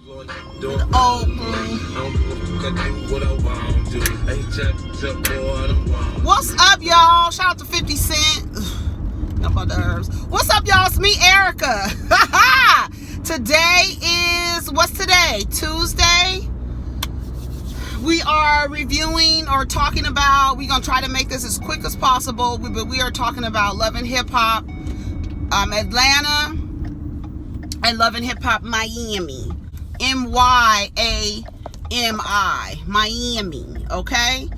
old crew. What's up, y'all? Shout out to 50 Cent. How about the herbs? What's up, y'all? It's me, Erica. Today is, what's today? Tuesday. We are reviewing or talking about, we're going to try to make this as quick as possible, but we are talking about Love and Hip Hop Atlanta and Love and Hip Hop Miami. M-Y-A-M-I. Miami, okay?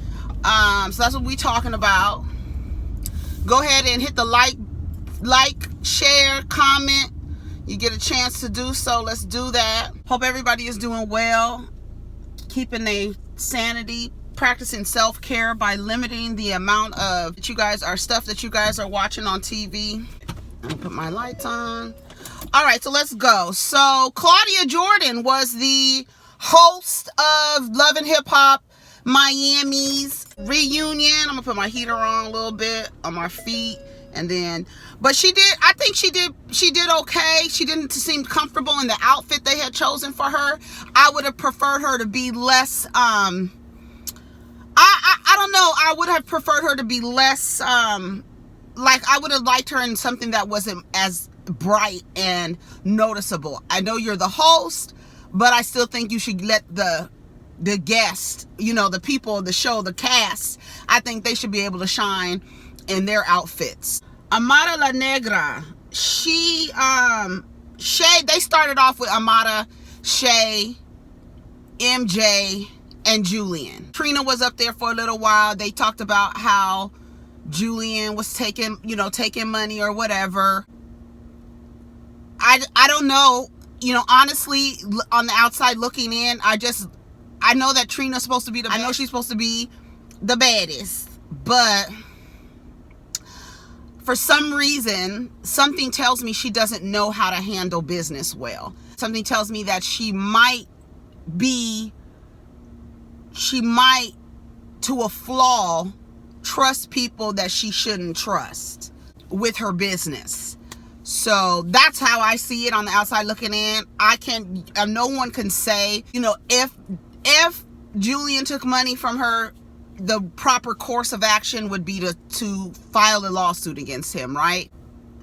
So that's what we're talking about. Go ahead and hit the like, share, comment. You get a chance to do so. Let's do that. Hope everybody is doing well, keeping their sanity, practicing self-care by limiting the amount of stuff that you guys are watching on TV. I'm gonna put my lights on. All right, so let's go. So Claudia Jordan was the host of Love and Hip Hop Miami's reunion. I'm gonna put my heater on a little bit on my feet, and then, but I think she did okay. She didn't seem comfortable in the outfit they had chosen for her. I would have preferred her to be less, I don't know. I would have preferred her to be less, like, I would have liked her in something that wasn't as bright and noticeable. I know you're the host, but I still think you should let the guests, the people of the show, the cast, I think they should be able to shine in their outfits. Amara La Negra, Shay, they started off with Amara, Shay, MJ, and Julian. Trina was up there for a little while. They talked about how Julian was taking money or whatever. I don't know, honestly, on the outside looking in, I know that Trina's supposed to be I know she's supposed to be the baddest, but for some reason, something tells me she doesn't know how to handle business well. Something tells me that she might, to a flaw, trust people that she shouldn't trust with her business. So that's how I see it on the outside looking in. No one can say, if Julian took money from her, the proper course of action would be to file a lawsuit against him, right?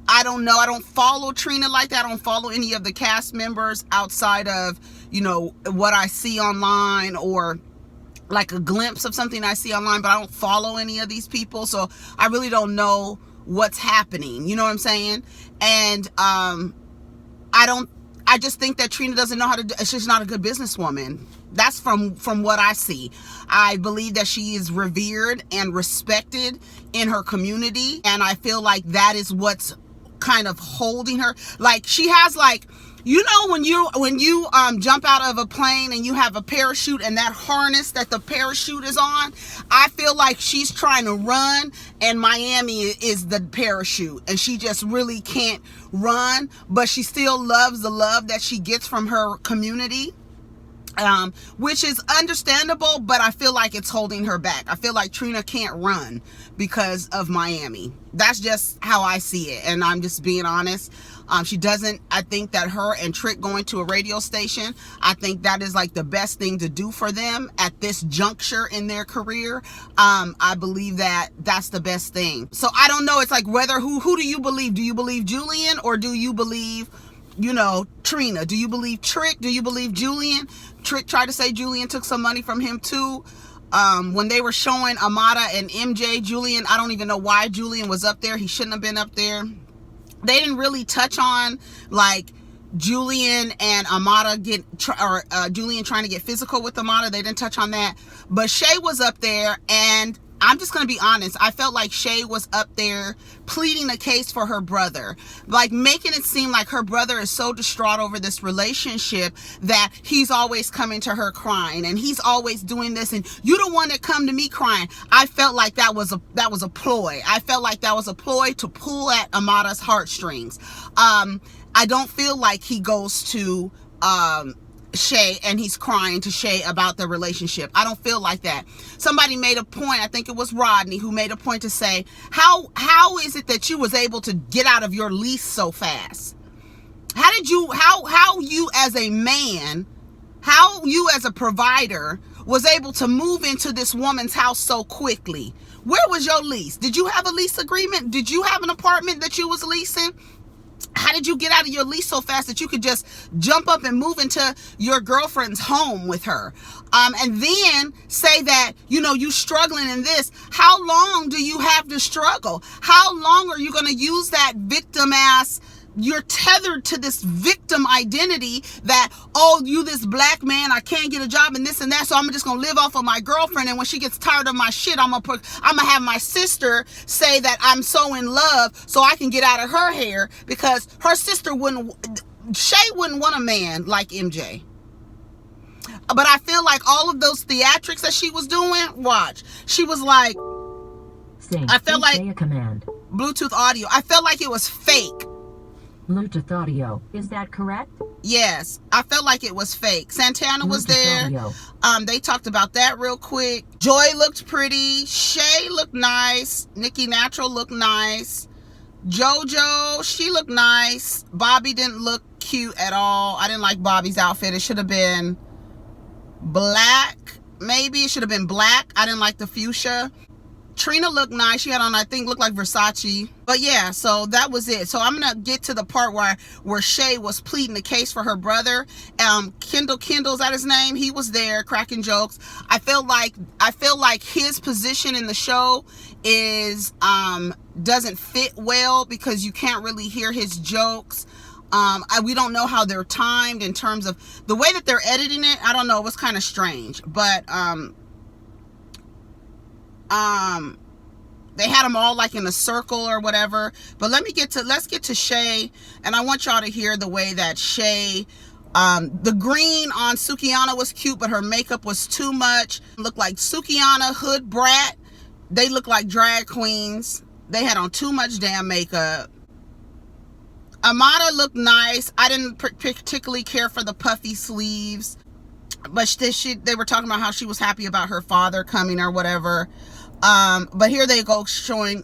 I don't know. I don't follow Trina like that. I don't follow any of the cast members outside of, what I see online or like a glimpse of something I see online, but I don't follow any of these people. So I really don't know what's happening. You know what I'm saying? And I just think that Trina doesn't know how to she's not a good businesswoman. That's from what I see. I believe that she is revered and respected in her community, and I feel like that is what's kind of holding her. Like, she has, like, when you jump out of a plane and you have a parachute and that harness that the parachute is on, I feel like she's trying to run and Miami is the parachute, and she just really can't run, but she still loves the love that she gets from her community. Which is understandable, but I feel like it's holding her back. I feel like Trina can't run because of Miami. That's just how I see it, and I'm just being honest. She doesn't. I think that her and Trick going to a radio station, I think that is like the best thing to do for them at this juncture in their career. I believe that that's the best thing. So I don't know. It's like who do you believe? Do you believe Julian, or do you believe Trina? Do you believe Trick? Do you believe Julian? Trick tried to say Julian took some money from him too. When they were showing Amara and MJ, Julian, I don't even know why Julian was up there. He shouldn't have been up there. They didn't really touch on, like, Julian and Amara Julian trying to get physical with Amara. They didn't touch on that. But Shay was up there, and I'm just going to be honest. I felt like Shay was up there pleading a case for her brother, like making it seem like her brother is so distraught over this relationship that he's always coming to her crying, and he's always doing this, and you don't want to come to me crying. I felt like that was a ploy. I felt like that was a ploy to pull at Amara's heartstrings. I don't feel like he goes to Shay and he's crying to Shay about the relationship. I don't feel like that. Somebody made a point, I think it was Rodney, who made a point to say, how is it that you was able to get out of your lease so fast? How you as a man How you as a provider was able to move into this woman's house so quickly. Where was your lease? Did you have a lease agreement? Did you have an apartment that you was leasing? How did you get out of your lease so fast that you could just jump up and move into your girlfriend's home with her? And then say that, you know, you struggling in this. How long do you have to struggle? How long are you going to use that victim ass? You're tethered to this victim identity that, oh, you this black man, I can't get a job and this and that, so I'm just gonna live off of my girlfriend, and when she gets tired of my shit, I'm gonna have my sister say that I'm so in love so I can get out of her hair, because her sister Shay wouldn't want a man like MJ. But I feel like all of those theatrics that she was doing, watch, she was like, I felt like a command. Bluetooth audio, I felt like it was fake. Bluetooth audio. Is that correct? Yes, I felt like it was fake. Santana was there. They talked about that real quick. Joy looked pretty. Shay looked nice. Nikki Natural looked nice. JoJo, she looked nice. Bobby didn't look cute at all. I didn't like Bobby's outfit. It should have been black. Maybe it should have been black. I didn't like the fuchsia. Trina looked nice. She had on, I think, looked like Versace. But yeah, so that was it. So I'm gonna get to the part where Shay was pleading the case for her brother. Kendall's that his name? He was there cracking jokes. I feel like his position in the show is doesn't fit well, because you can't really hear his jokes. We don't know how they're timed in terms of the way that they're editing it. I don't know. It was kind of strange, but they had them all like in a circle or whatever. But let's get to Shay, and I want y'all to hear the way that Shay, the green on Sukihana was cute, but her makeup was too much. Looked like Sukihana, hood brat. They look like drag queens. They had on too much damn makeup. Amada looked nice. I didn't particularly care for the puffy sleeves, but they were talking about how she was happy about her father coming or whatever. But here they go showing,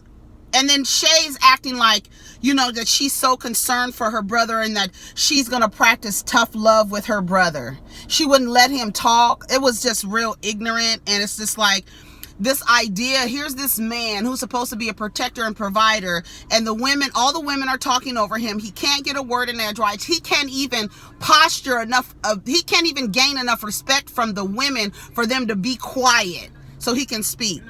and then Shay's acting like, you know, that she's so concerned for her brother and that she's gonna practice tough love with her brother. She wouldn't let him talk. It was just real ignorant, and it's just like this idea. Here's this man who's supposed to be a protector and provider, and all the women are talking over him. He can't get a word in edgewise. He can't even posture enough he can't even gain enough respect from the women for them to be quiet so he can speak.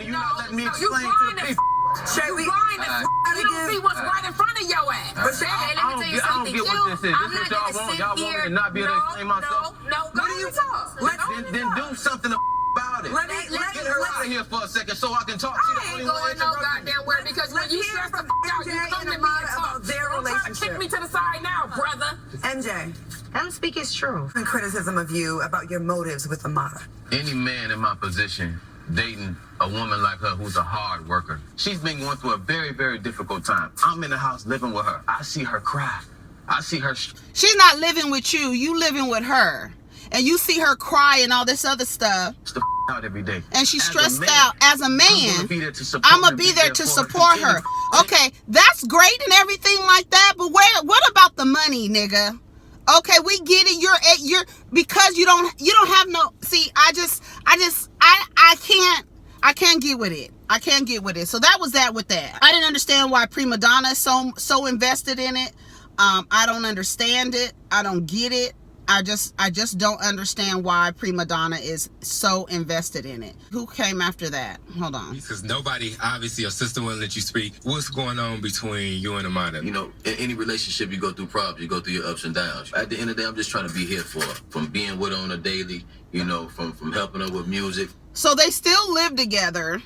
You're not letting me explain to the people. Shay, you don't see what's right in front of your ass. But Shay, let me tell you something. I don't get what this is. This is y'all want. Y'all want me to not be able to explain myself? No, go ahead and talk. Then do something about it. Let's get her out of here for a second so I can talk. I ain't going no goddamn where, because when you stress the out, you come to me and talk. Their relationship. Kick me to the side now, brother. MJ, I'm speaking true. and criticism of you about your motives with Amada. Any man in my position dating a woman like her who's a hard worker, she's been going through a very, very difficult time. I'm in the house living with her. I see her cry. I see her. She's not living with you. You living with her. And you see her cry and all this other stuff. Out every day. And she's stressed out. As a man, I'm gonna be there to support her. Okay, that's great and everything like that, but what about the money, nigga? Okay, we get it. You're because you don't have no. See, I can't get with it. I can't get with it. So that was that with that. I didn't understand why Prima Donna is so invested in it. I don't understand it. I don't get it. I just don't understand why Prima Donna is so invested in it. Who came after that? Hold on. Because nobody, obviously, your sister wouldn't let you speak. What's going on between you and Amada? You know, in any relationship, you go through problems. You go through your ups and downs. At the end of the day, I'm just trying to be here for her. From being with her on a daily, you know, from helping her with music. So they still live together.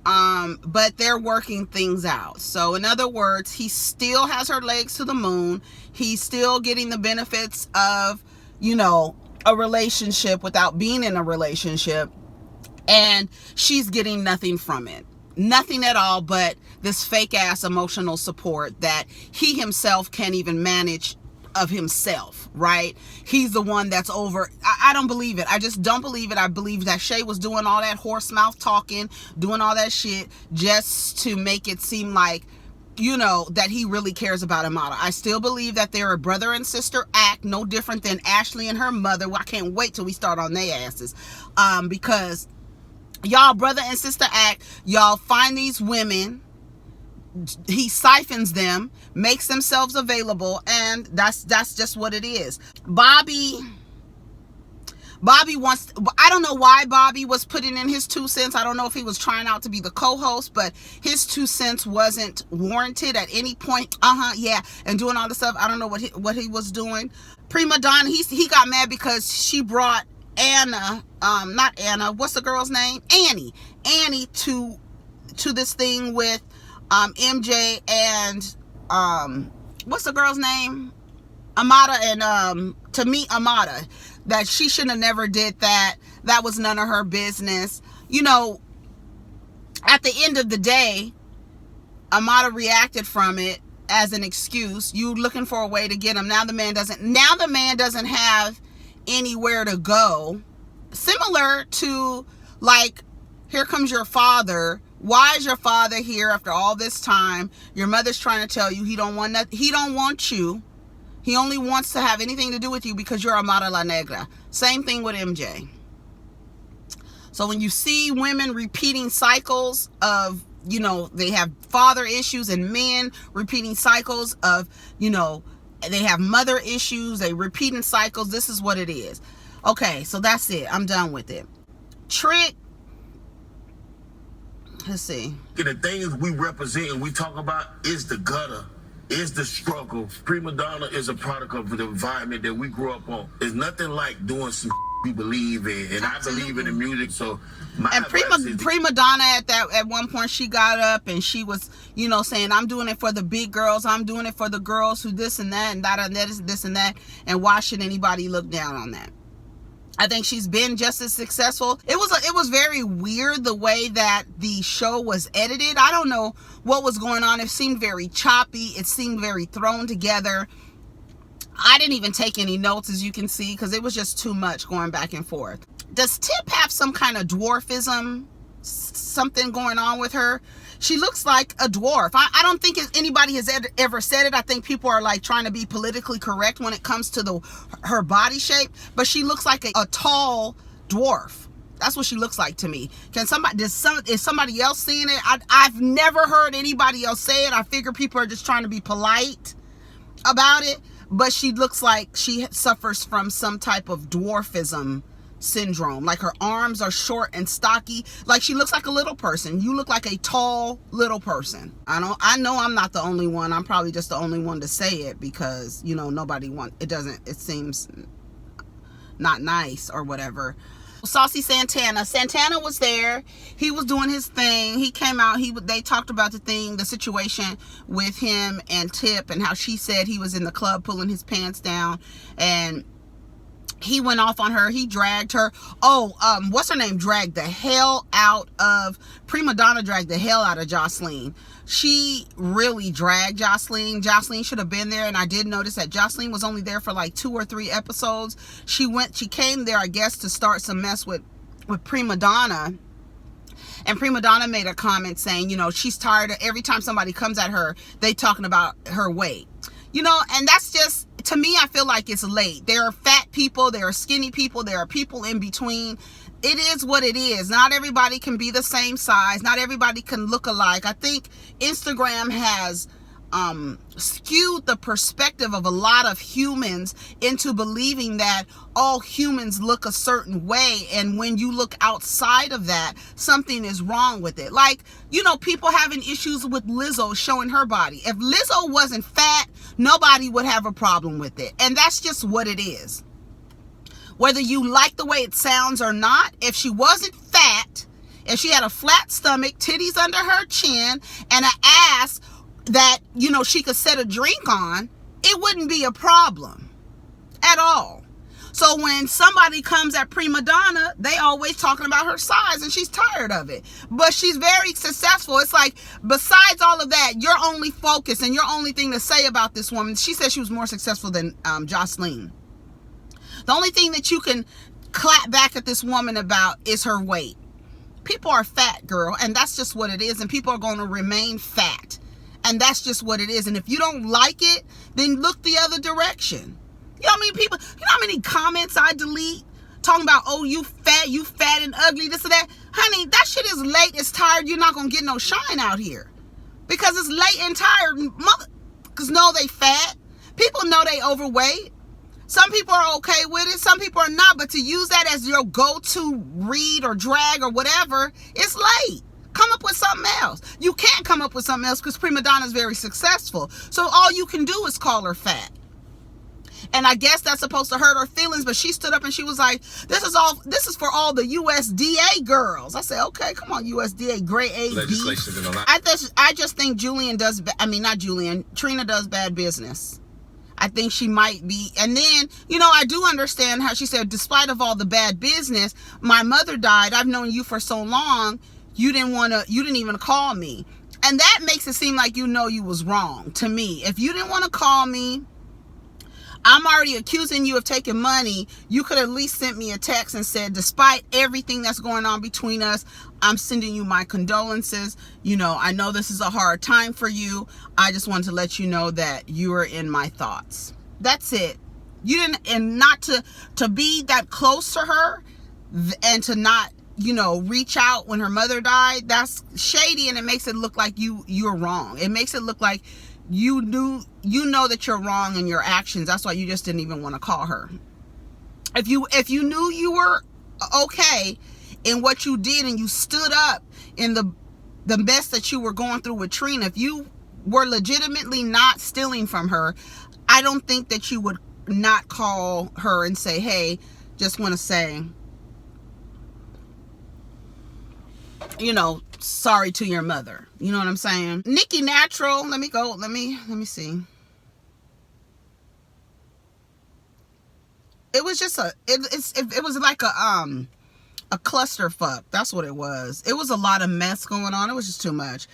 But they're working things out. So in other words, he still has her legs to the moon. He's still getting the benefits of, you know, a relationship without being in a relationship. And she's getting nothing from it. Nothing at all but this fake ass emotional support that he himself can't even manage of himself, right? He's the one that's over. I don't believe it. I just don't believe it. I believe that Shay was doing all that horse mouth talking, doing all that shit just to make it seem like you know, that he really cares about Amada. I still believe that they're a brother and sister act, no different than Ashley and her mother. Well, I can't wait till we start on their asses, because y'all brother and sister act. Y'all find these women, he siphons them, makes themselves available, and that's just what it is. Bobby wants, I don't know why Bobby was putting in his 2 cents. I don't know if he was trying out to be the co-host, but his 2 cents wasn't warranted at any point. Yeah, and doing all the stuff. I don't know what he was doing. Prima Donna, he got mad because she brought Anna, not Anna, what's the girl's name? Annie to this thing with MJ and what's the girl's name? Amada, and to meet Amada. That she shouldn't have never did that. That was none of her business. You know, at the end of the day, Amada reacted from it as an excuse. You looking for a way to get him. Now the man doesn't have anywhere to go. Similar to, like, here comes your father. Why is your father here after all this time? Your mother's trying to tell you he don't want nothing. He don't want you. He only wants to have anything to do with you because you're Amada La Negra. Same thing with MJ. So when you see women repeating cycles of, you know, they have father issues, and men repeating cycles of, you know, they have mother issues, they repeating cycles, this is what it is. Okay, so that's it. I'm done with it. Trick. Let's see. The things we represent and we talk about is the gutter. Is the struggle. Prima Donna is a product of the environment that we grew up on. There's nothing like doing some we believe in, and I believe in the music. So Prima Donna at one point, she got up and she was, you know, saying, I'm doing it for the big girls, I'm doing it for the girls who this and that and that and this and that, and why should anybody look down on that? I think she's been just as successful. It was very weird the way that the show was edited. I don't know what was going on. It seemed very choppy. It seemed very thrown together. I didn't even take any notes, as you can see, because it was just too much going back and forth. Does Tip have some kind of dwarfism? Something going on with her? She looks like a dwarf. I don't think anybody has ever said it. I think people are like trying to be politically correct when it comes to her body shape, but she looks like a tall dwarf. That's what she looks like to me. Is somebody else seeing it? I've never heard anybody else say it. I figure people are just trying to be polite about it, but she looks like she suffers from some type of dwarfism syndrome. Like her arms are short and stocky. Like she looks like a little person. You look like a tall little person. I know I'm not the only one. I'm probably just the only one to say it because, you know, nobody wants it. It seems not nice or whatever. Saucy Santana was there. He was doing his thing. He came out. They talked about the situation with him and Tip, and how she said he was in the club pulling his pants down, and he went off on her. He dragged her. What's her name? Dragged the hell out of Prima Donna. Dragged the hell out of Joseline. She really dragged Joseline. Joseline should have been there, and I did notice that Joseline was only there for like 2 or 3 episodes. She came there, I guess, to start some mess with Prima Donna. And Prima Donna made a comment saying, you know, she's tired of every time somebody comes at her, they talking about her weight. You know, and that's just, to me, I feel like it's late. There are fat people, there are skinny people, there are people in between. It is what it is. Not everybody can be the same size. Not everybody can look alike. I think Instagram has skewed the perspective of a lot of humans into believing that all humans look a certain way, and when you look outside of that, something is wrong with it. Like, you know, people having issues with Lizzo showing her body. If Lizzo wasn't fat, nobody would have a problem with it, and that's just what it is. Whether you like the way it sounds or not, if she wasn't fat, if she had a flat stomach, titties under her chin, and an ass that, you know, she could set a drink on, it wouldn't be a problem at all. So when somebody comes at Prima Donna, they always talking about her size, and she's tired of it. But she's very successful. It's like, besides all of that, your only focus and your only thing to say about this woman, she said she was more successful than Joseline. The only thing that you can clap back at this woman about is her weight. People are fat, girl, and that's just what it is, and people are going to remain fat. And that's just what it is. And if you don't like it, then look the other direction. You know how many people, you know how many comments I delete talking about, oh, you fat and ugly, this and that. Honey, that shit is late, it's tired. You're not going to get no shine out here. Because it's late and tired. Because no, they fat. People know they overweight. Some people are okay with it. Some people are not. But to use that as your go-to read or drag or whatever, it's late. Come up with something else. You can't come up with something else because Prima Donna is very successful. So all you can do is call her fat. And I guess that's supposed to hurt her feelings, but she stood up and she was like, this is for all the USDA girls. I said, okay, come on, USDA, grade A, Legislation B. and all that. I just think Trina does bad business. I think she might be, and then, you know, I do understand how she said, despite of all the bad business, my mother died. I've known you for so long, you didn't even call me. And that makes it seem like you know you was wrong to me. If you didn't want to call me, I'm already accusing you of taking money. You could at least sent me a text and said, despite everything that's going on between us, I'm sending you my condolences. You know, I know this is a hard time for you. I just wanted to let you know that you are in my thoughts. That's it. You didn't, and not to be that close to her and to not, you know, reach out when her mother died. That's shady, and it makes it look like you're wrong. It makes it look like you know that you're wrong in your actions. That's why you just didn't even want to call her. If you knew you were okay in what you did and you stood up in the mess that you were going through with Trina, if you were legitimately not stealing from her, I don't think that you would not call her and say, hey, just want to say, you know, sorry to your mother. You know what I'm saying? Nikki Natural, let me see. It was just it was like a clusterfuck. That's what it was. It was a lot of mess going on. It was just too much.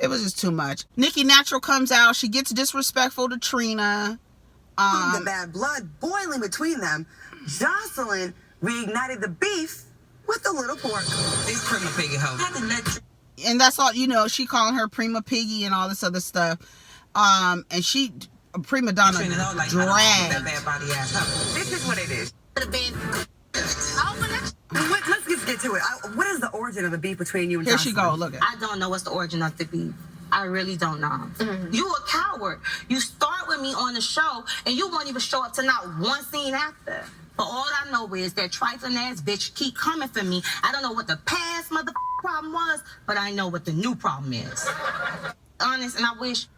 It was just too much. Nikki Natural comes out. She gets disrespectful to Trina. The bad blood boiling between them, Joseline reignited the beef with the little pork. These Prima Piggy hoes. And that's all, you know, she calling her Prima Piggy and all this other stuff. And she, Prima Donna, like, dragged. that bad body ass up. This is what it is. Let's just get to it. What is the origin of the beef between you and Here Joseline? she go, look at it. I don't know what's the origin of the beef. I really don't know. Mm-hmm. You a coward. You start with me on the show, and you won't even show up to not one scene after. But all I know is that trifling ass bitch keep coming for me. I don't know what the past problem was, but I know what the new problem is. Honest, and I wish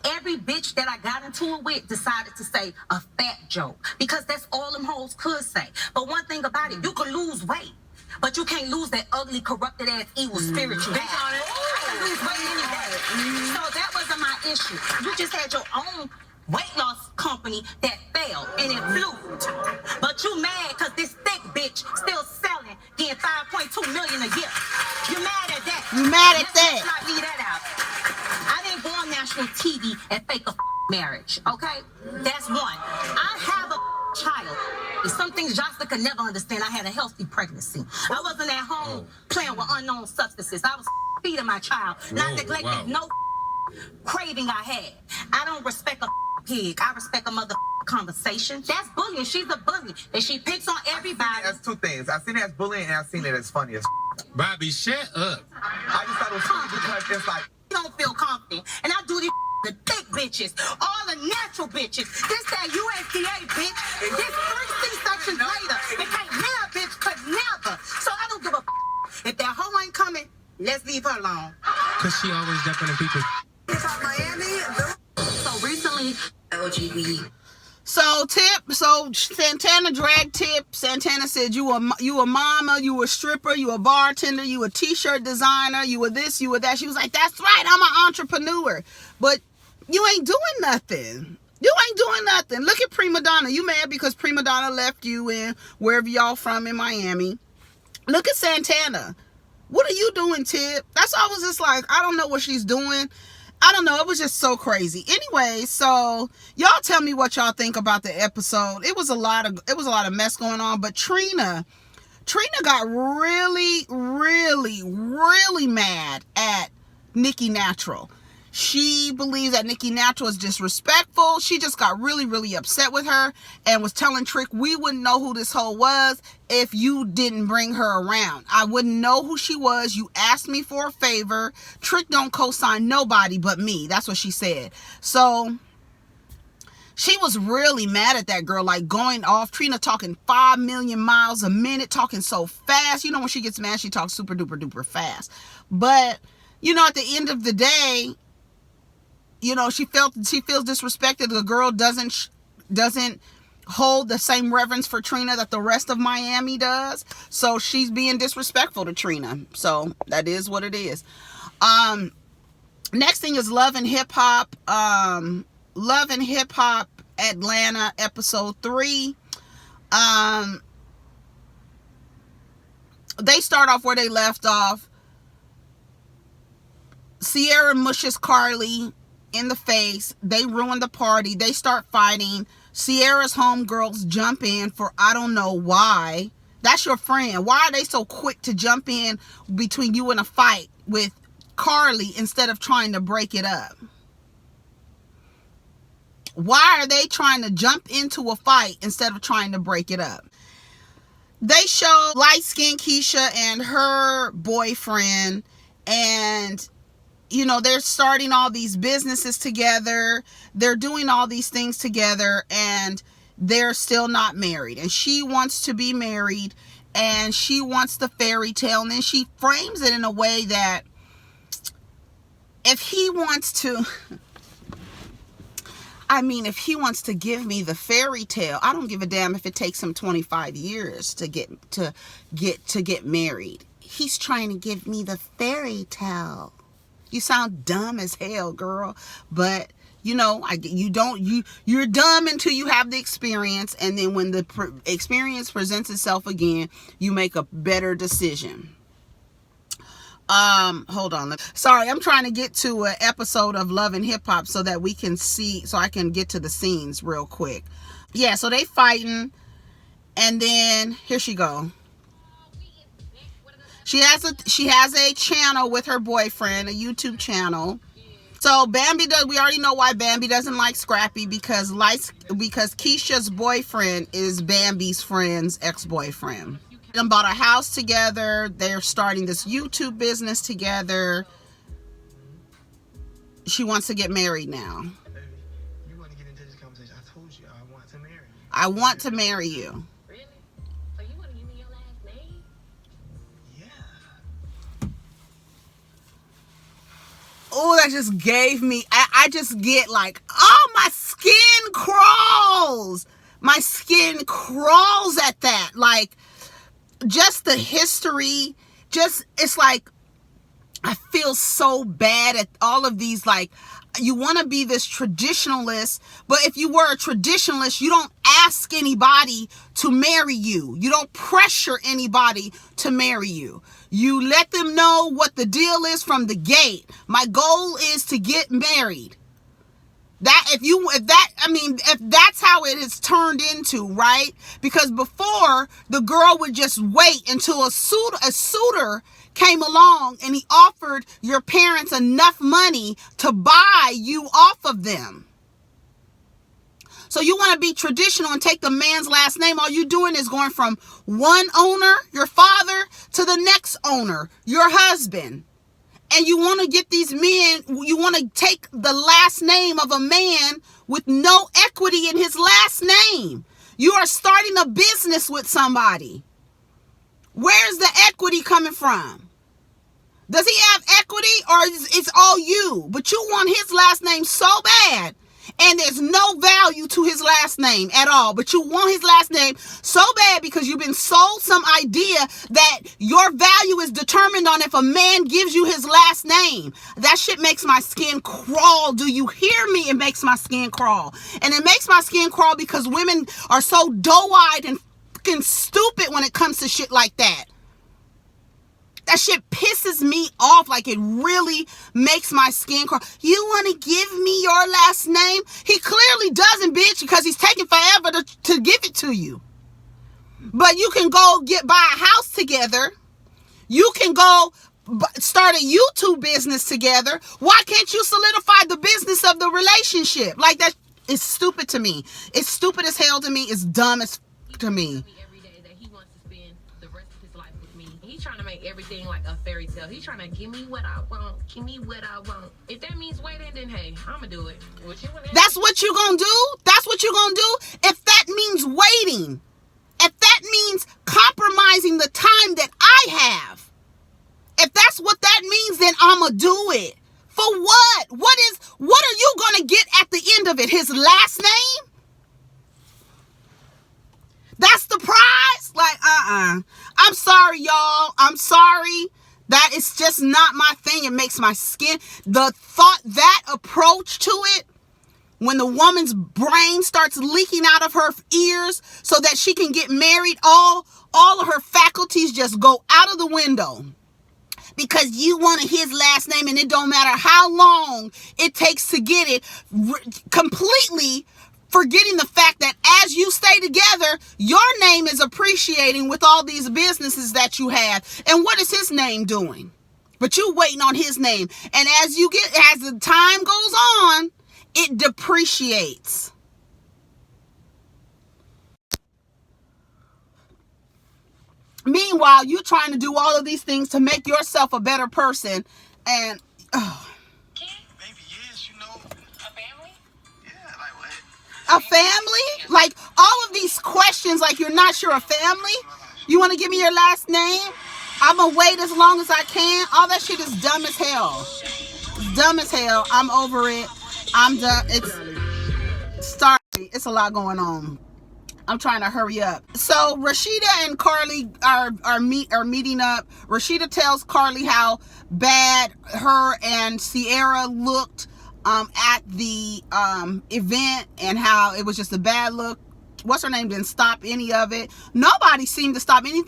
every bitch that I got into it with decided to say a fat joke, because that's all them hoes could say. But one thing about it, you can lose weight, but you can't lose that ugly, corrupted ass evil spirit you have. I can lose weight anyway. So that wasn't my issue. You just had your own weight loss company that failed and it flew. But you mad because this thick bitch still selling, getting $5.2 million a year. You mad at that? You mad at that? Let's not leave that out. I didn't go on national TV and fake a marriage, okay? That's one. I have a child. It's some things Joseline could never understand. I had a healthy pregnancy. I wasn't at home playing with unknown substances. I was feeding my child, not neglecting no craving I had. I don't respect a pig. I respect a mother conversation. That's bullying. She's a bully. And she picks on everybody. That's two things. I've seen it as bullying and I've seen it as funny as Bobby, shut up. I just thought it was funny because it's like, You don't feel confident. And I do this the thick bitches, all the natural bitches. This that USDA bitch. This 3 C-sections later. It can't never, bitch, could never. So I don't give a if that hoe ain't coming, let's leave her alone. Cause she always jumping in people. So recently, LGBT. So Santana dragged Tip. Santana said, you a mama, you a stripper, you a bartender, you a t-shirt designer, you were this, you were that. She was like, that's right, I'm an entrepreneur. But you ain't doing nothing. You ain't doing nothing. Look at Prima Donna. You mad because Prima Donna left you in wherever y'all from in Miami. Look at Santana. What are you doing, Tip? That's why I was just like, I don't know what she's doing. I don't know. It was just so crazy. Anyway, so y'all tell me what y'all think about the episode. It was a lot of mess going on, but Trina got really, really, really mad at Nikki Natural. She believes that Nikki Natural is disrespectful. She just got really, really upset with her and was telling Trick, we wouldn't know who this hoe was if you didn't bring her around. I wouldn't know who she was. You asked me for a favor. Trick don't co-sign nobody but me. That's what she said. So she was really mad at that girl, like going off. Trina talking 5 million miles a minute, talking so fast. You know, when she gets mad, she talks super duper duper fast. But, you know, at the end of the day, you know, she feels disrespected. The girl doesn't hold the same reverence for Trina that the rest of Miami does. So she's being disrespectful to Trina. So that is what it is. Next thing is Love and Hip Hop. Love and Hip Hop Atlanta episode 3. They start off where they left off. Sierra mushes Carly in the face. They ruin the party. They start fighting. Sierra's homegirls jump in for I don't know why. That's your friend. Why are they so quick to jump in between you and a fight with Carly instead of trying to break it up? Why are they trying to jump into a fight instead of trying to break it up? They show light-skinned Keisha and her boyfriend, and you know, they're starting all these businesses together. They're doing all these things together, and they're still not married. And she wants to be married, and she wants the fairy tale. And then she frames it in a way that if he wants to, if he wants to give me the fairy tale, I don't give a damn if it takes him 25 years to get married. He's trying to give me the fairy tale. You sound dumb as hell, girl. But you know, you're dumb until you have the experience, and then when the experience presents itself again, you make a better decision. Hold on. Sorry, I'm trying to get to an episode of Love and Hip Hop so that we can see, so I can get to the scenes real quick. Yeah, so they fighting, and then here she go. She has a channel with her boyfriend, a YouTube channel. So Bambi we already know why Bambi doesn't like Scrappy, because Keisha's boyfriend is Bambi's friend's ex-boyfriend. They bought a house together. They're starting this YouTube business together. She wants to get married now. You want to get into this conversation? I told you I want to marry you. I want to marry you. Really? So you want to give me your last name? Yeah. Oh, that just gave me, I just get like, oh, my skin crawls. My skin crawls at that. Like, just the history, it's like, I feel so bad at all of these. Like, you want to be this traditionalist, but if you were a traditionalist, you don't ask anybody to marry you. You don't pressure anybody to marry you. You let them know what the deal is from the gate. My goal is to get married. If that's how it is turned into, right? Because before, the girl would just wait until a suitor came along and he offered your parents enough money to buy you off of them. So you want to be traditional and take the man's last name. All you're doing is going from one owner, your father, to the next owner, your husband. And you want to get these men, you want to take the last name of a man with no equity in his last name. You are starting a business with somebody. Where's the equity coming from? Does he have equity, or it's all you? But you want his last name so bad, and there's no value to his last name at all. But you want his last name so bad because you've been sold some idea that your value is determined on if a man gives you his last name. That shit makes my skin crawl. Do you hear me? It makes my skin crawl. And it makes my skin crawl because women are so doe-eyed and fucking stupid when it comes to shit like that. That shit pisses me off. Like, it really makes my skin crawl. You want to give me your last name? He clearly doesn't, bitch, because he's taking forever to give it to you. But you can go buy a house together. You can go start a YouTube business together. Why can't you solidify the business of the relationship? Like, that is stupid to me. It's stupid as hell to me. It's dumb as to me. Every day that he wants to spend the rest of his life with me. He's trying to make everything like a fairy tale. He's trying to give me what I want. Give me what I want. If that means waiting, then hey, I'ma do it. That's what you gonna do? That's what you gonna do? If that means waiting, if that means compromising the time that I have, if that's what that means, then I'ma do it. For what? What are you gonna get at the end of it? His last name? That's the prize? Like, I'm sorry, y'all. I'm sorry. That is just not my thing. It makes my skin, that approach to it, when the woman's brain starts leaking out of her ears so that she can get married, all of her faculties just go out of the window. Because you wanted his last name, and it don't matter how long it takes to get it, completely forgetting the fact that as you stay together, your name is appreciating with all these businesses that you have. And what is his name doing? But you waiting on his name. And as the time goes on, it depreciates. Meanwhile, you're trying to do all of these things to make yourself a better person. And, a family? Like, all of these questions, like you're not sure a family? You want to give me your last name? I'm going to wait as long as I can. All that shit is dumb as hell. It's dumb as hell. I'm over it. I'm done. It's a lot going on. I'm trying to hurry up. So Rashida and Carly are meeting up. Rashida tells Carly how bad her and Sierra looked at the event, and how it was just a bad look. What's her name didn't stop any of it. Nobody seemed to stop any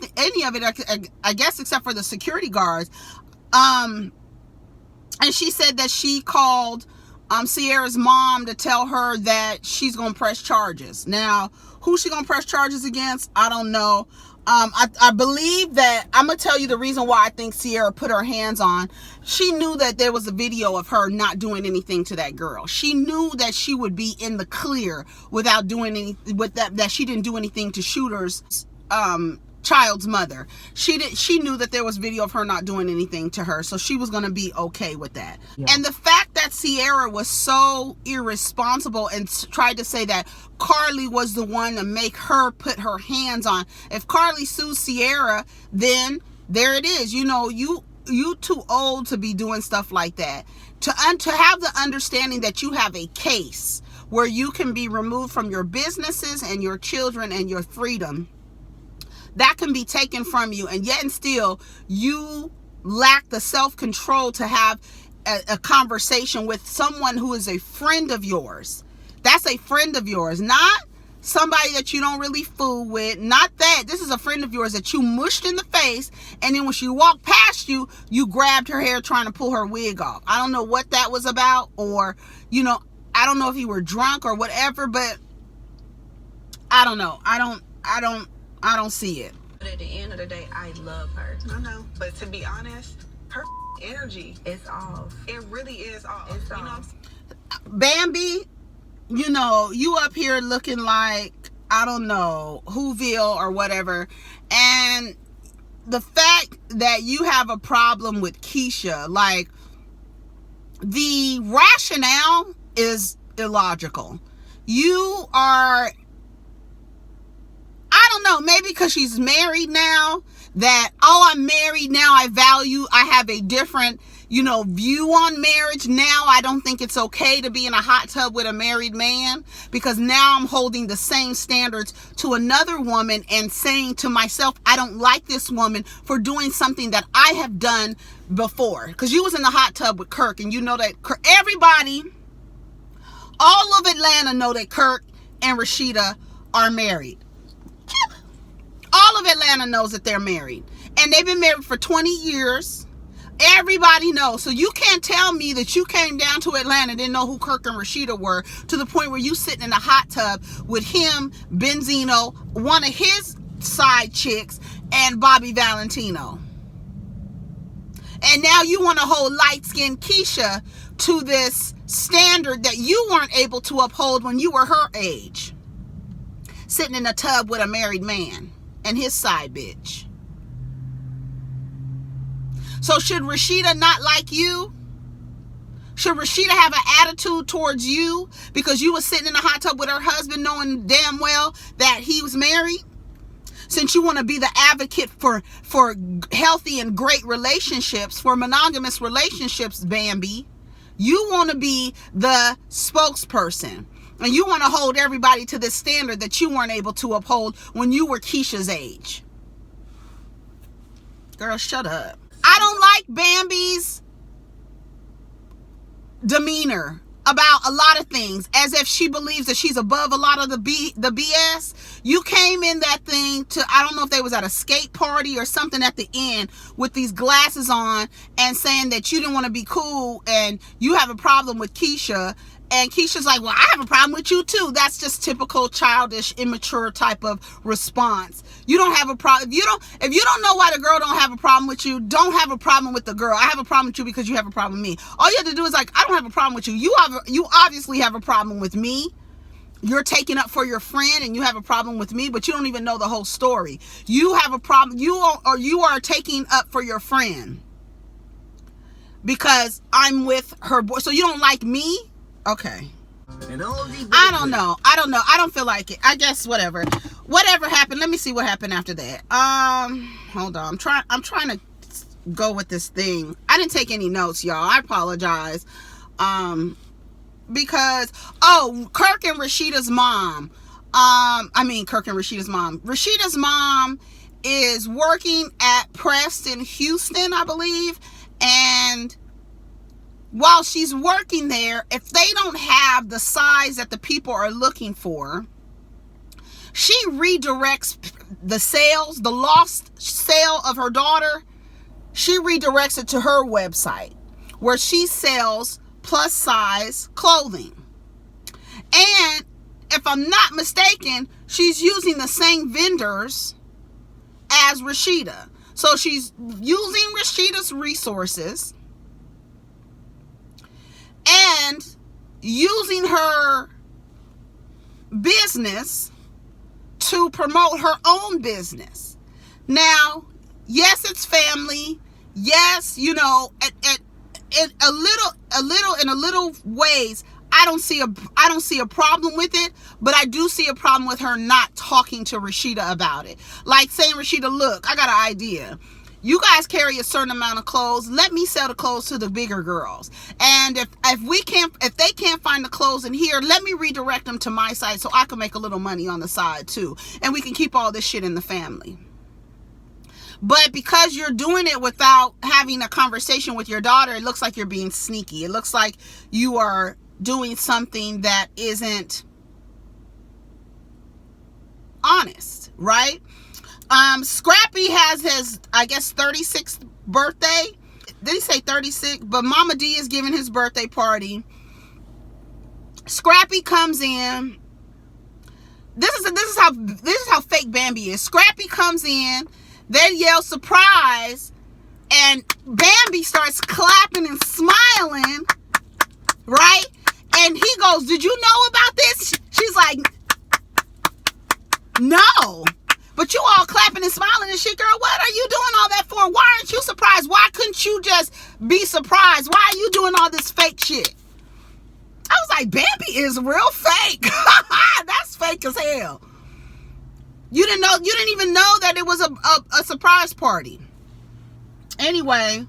of it, I guess, except for the security guards. And she said that she called Sierra's mom to tell her that she's gonna press charges. Now, who she gonna press charges against, I don't know. I believe that, I'm gonna tell you the reason why I think Sierra put her hands on. She knew that there was a video of her not doing anything to that girl. She knew that she would be in the clear without doing anything, that she didn't do anything to Shooter's child's mother. She knew that there was video of her not doing anything to her, so she was going to be okay with that. Yeah. And the fact that Sierra was so irresponsible and tried to say that Carly was the one to make her put her hands on. If Carly sues Sierra, then there it is. You know, you too old to be doing stuff like that. To have the understanding that you have a case where you can be removed from your businesses and your children and your freedom, that can be taken from you, and yet and still you lack the self-control to have a conversation with someone who is a friend of yours. That's a friend of yours, not somebody that you don't really fool with. Not that. This is a friend of yours that you mushed in the face, and then when she walked past you, you grabbed her hair trying to pull her wig off. I don't know what that was about, or, you know, I don't know if you were drunk or whatever, but I don't know. I don't see it. But at the end of the day, I love her. I know, but to be honest, her energy is off. It really is off. It's off. Bambi, you know, you up here looking like, I don't know, Whoville or whatever. And the fact that you have a problem with Keisha, like, the rationale is illogical. You are, I don't know, maybe because she's married now, that, oh, I'm married now, I have a different, you know, view on marriage now. I don't think it's okay to be in a hot tub with a married man, because now I'm holding the same standards to another woman and saying to myself, I don't like this woman for doing something that I have done before. Because you was in the hot tub with Kirk, and you know that everybody, all of Atlanta know that Kirk and Rashida are married. All of Atlanta knows that they're married, and they've been married for 20 years. Everybody knows. So you can't tell me that you came down to Atlanta and didn't know who Kirk and Rashida were, to the point where you sitting in a hot tub with him, Benzino, one of his side chicks, and Bobby Valentino. And now you want to hold light-skinned Keisha to this standard that you weren't able to uphold when you were her age. Sitting in a tub with a married man and his side bitch. So should Rashida not like you? Should Rashida have an attitude towards you because you were sitting in a hot tub with her husband knowing damn well that he was married? Since you want to be the advocate for healthy and great relationships, for monogamous relationships, Bambi, you want to be the spokesperson. And you want to hold everybody to this standard that you weren't able to uphold when you were Keisha's age. Girl, shut up. I don't like Bambi's demeanor about a lot of things, as if she believes that she's above a lot of the BS. You came in that thing to, I don't know if they was at a skate party or something at the end with these glasses on and saying that you didn't want to be cool and you have a problem with Keisha. And Keisha's like, well, I have a problem with you too. That's just typical childish, immature type of response. You don't have a problem. If you don't know why the girl don't have a problem with you, don't have a problem with the girl. I have a problem with you because you have a problem with me. All you have to do is like, I don't have a problem with you. You obviously have a problem with me. You're taking up for your friend and you have a problem with me, but you don't even know the whole story. You have a problem. You are taking up for your friend because I'm with her boy. So you don't like me? Okay. I don't know. I don't feel like it. I guess whatever happened. Let me see what happened after that. Hold on. I'm trying to go with this thing. I didn't take any notes, y'all. I apologize. Because Kirk and Rashida's mom. Rashida's mom is working at Preston Houston, I believe, and while she's working there, if they don't have the size that the people are looking for, she redirects the lost sale of her daughter. She redirects it to her website where she sells plus size clothing. And if I'm not mistaken, she's using the same vendors as Rashida. So she's using Rashida's resources and using her business to promote her own business. Now, yes, it's family. Yes, in a little ways, I don't see a problem with it, but I do see a problem with her not talking to Rashida about it. Like saying, Rashida, look, I got an idea. You guys carry a certain amount of clothes. Let me sell the clothes to the bigger girls. And if they can't find the clothes in here, let me redirect them to my site so I can make a little money on the side too. And we can keep all this shit in the family. But because you're doing it without having a conversation with your daughter, it looks like you're being sneaky. It looks like you are doing something that isn't honest, right? Scrappy has his, I guess, 36th birthday. Did he say 36? But Mama D is giving his birthday party. Scrappy comes in. This is how fake Bambi is. Scrappy comes in. They yell surprise, and Bambi starts clapping and smiling, right? And he goes, "Did you know about this?" She's like, "No." But you all clapping and smiling and shit, girl, what are you doing all that for? Why aren't you surprised? Why couldn't you just be surprised? Why are you doing all this fake shit? I was like, Bambi is real fake. That's fake as hell. You didn't even know that it was a surprise party. Anyway,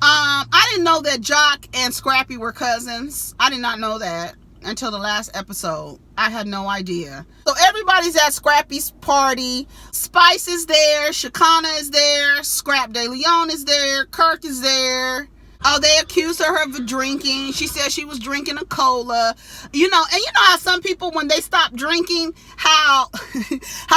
I didn't know that Jock and Scrappy were cousins. I did not know that until the last episode. I had no idea. So everybody's at Scrappy's party. Spice is there. Shakana is there. Scrap De Leon is there. Kirk is there. Oh, they accused her of drinking. She said she was drinking a cola. And you know how some people, when they stop drinking, how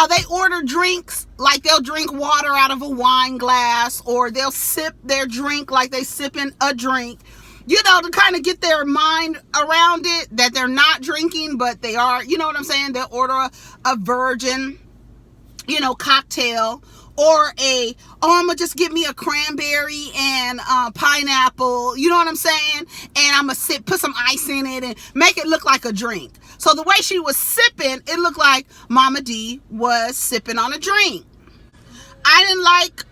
they order drinks, like they'll drink water out of a wine glass, or they'll sip their drink like they sipping a drink. To kind of get their mind around it, that they're not drinking, but they are, you know what I'm saying? They'll order a virgin, cocktail, or oh, I'm gonna just get me a cranberry and pineapple, you know what I'm saying? And I'm gonna put some ice in it and make it look like a drink. So the way she was sipping, it looked like Mama D was sipping on a drink. I didn't like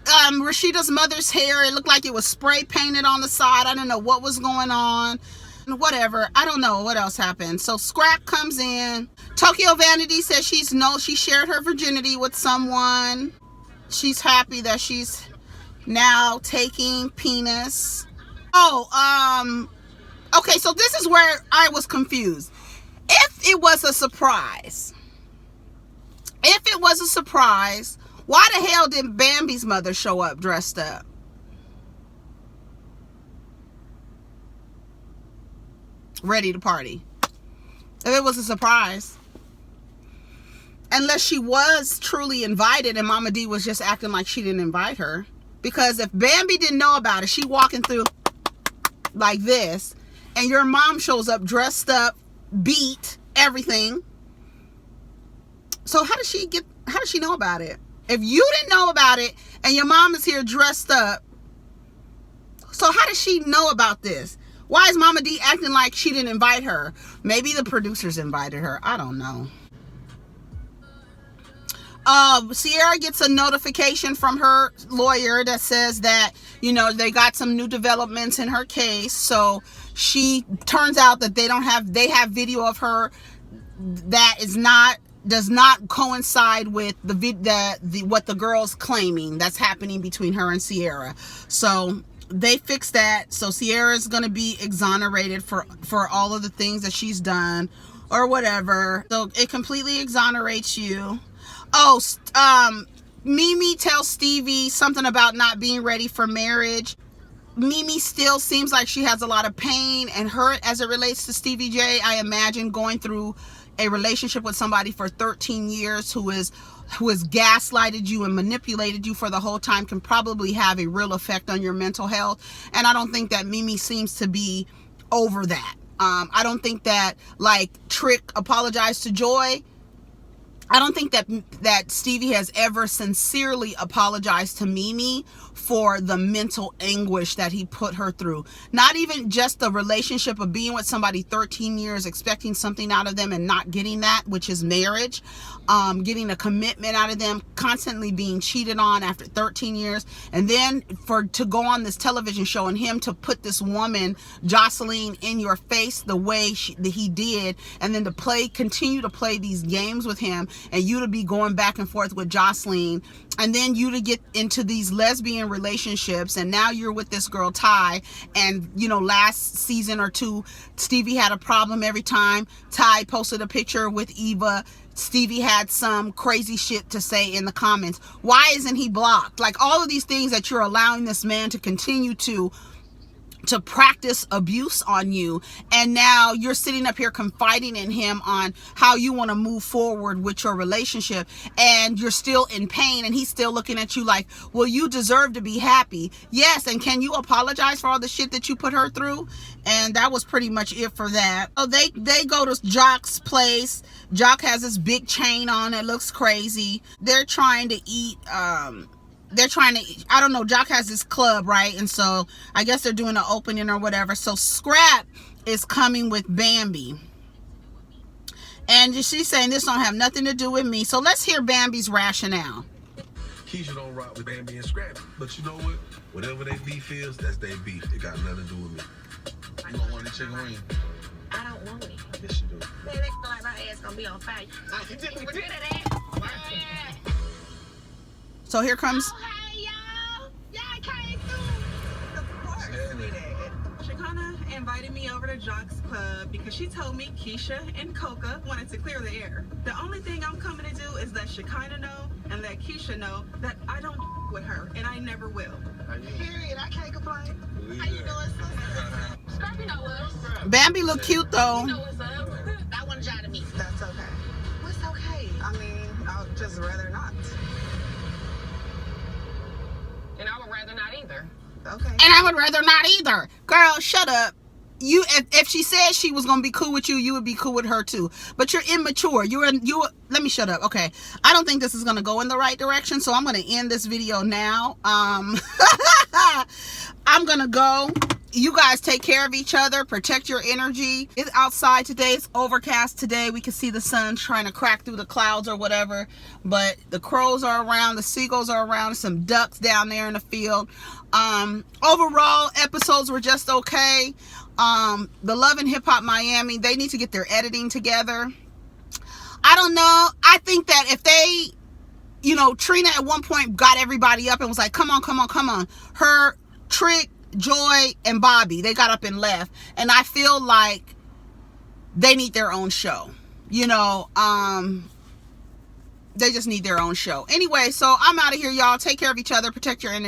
Rashida's mother's hair. It looked like it was spray painted on the side. I didn't know what was going on. Whatever. I don't know what else happened. So Scrap comes in. Tokyo Vanity says she shared her virginity with someone. She's happy that she's now taking penis. Oh, okay, so this is where I was confused. If it was a surprise, why the hell did Bambi's mother show up dressed up? Ready to party. If it was a surprise. Unless she was truly invited and Mama D was just acting like she didn't invite her. Because if Bambi didn't know about it, she walking through like this, and your mom shows up dressed up, beat, everything. So how does she know about it? If you didn't know about it and your mom is here dressed up, so how does she know about this? Why is Mama D acting like she didn't invite her? Maybe the producers invited her. I don't know. Sierra gets a notification from her lawyer that says that, you know, they got some new developments in her case. So she turns out that they have video of her that does not coincide with what the girl's claiming that's happening between her and Sierra. So they fixed that. So Sierra's going to be exonerated for all of the things that she's done or whatever. So it completely exonerates you. Oh, Mimi tells Stevie something about not being ready for marriage. Mimi still seems like she has a lot of pain and hurt as it relates to Stevie J. I imagine going through a relationship with somebody for 13 years who has gaslighted you and manipulated you for the whole time can probably have a real effect on your mental health. And I don't think that Mimi seems to be over that. I don't think that, like Trick apologized to Joy, I don't think that Stevie has ever sincerely apologized to Mimi for the mental anguish that he put her through. Not even just the relationship of being with somebody 13 years, expecting something out of them and not getting that, which is marriage, getting a commitment out of them, constantly being cheated on after 13 years, and then to go on this television show and him to put this woman, Joseline, in your face the way that he did, and then to continue to play these games with him, and you to be going back and forth with Joseline, and then you to get into these lesbian relationships, and now you're with this girl Ty, and you know, last season or two, Stevie had a problem every time Ty posted a picture with Eva. Stevie had some crazy shit to say in the comments. Why isn't he blocked? Like, all of these things that you're allowing this man to continue to practice abuse on you, and now you're sitting up here confiding in him on how you want to move forward with your relationship, and you're still in pain, and he's still looking at you like, well, you deserve to be happy. Yes, and can you apologize for all the shit that you put her through? And that was pretty much it for that. So they go to Jock's place. Jock has this big chain on. It looks crazy. They're trying to eat I don't know, Jock has this club, right? And so I guess they're doing an opening or whatever. So Scrap is coming with Bambi, and she's saying this don't have nothing to do with me. So let's hear Bambi's rationale. Keisha don't rock with Bambi and Scrap, but you know what? Whatever they beef is, that's their beef. It got nothing to do with me. You don't want any chicken wing? I don't want it. Yes, you do. Man, they feel like my ass gonna be on fire. We did that. So here comes. Oh, hey, y'all. Y'all came through. Of course we did. Shakana invited me over to Jock's club because she told me Keisha and Coca wanted to clear the air. The only thing I'm coming to do is let Shakana know and let Keisha know that I don't with her, and I never will. Period. I can't complain. How you doing, sister? Scrappy know what? Bambi look cute though. You know what's up. I want y'all to meet. That's okay. What's okay? I mean, I'd just rather not. And I would rather not either. Okay. And I would rather not either. Girl, shut up. if she said she was gonna be cool with you, you would be cool with her too. But you're immature. Let me shut up. Okay, I don't think this is gonna go in the right direction, so I'm gonna end this video now. I'm gonna go. You guys take care of each other, protect your energy. It's outside today, it's overcast today. We can see the sun trying to crack through the clouds or whatever, but the crows are around, the seagulls are around, some ducks down there in the field. Overall, episodes were just okay. The Love and Hip Hop Miami, they need to get their editing together. I don't know. I think that if they, you know, Trina at one point got everybody up and was like, come on, come on, come on. Her, Trick, Joy, and Bobby, they got up and left. And I feel like they need their own show. You know, they just need their own show. Anyway, so I'm out of here, y'all. Take care of each other. Protect your energy.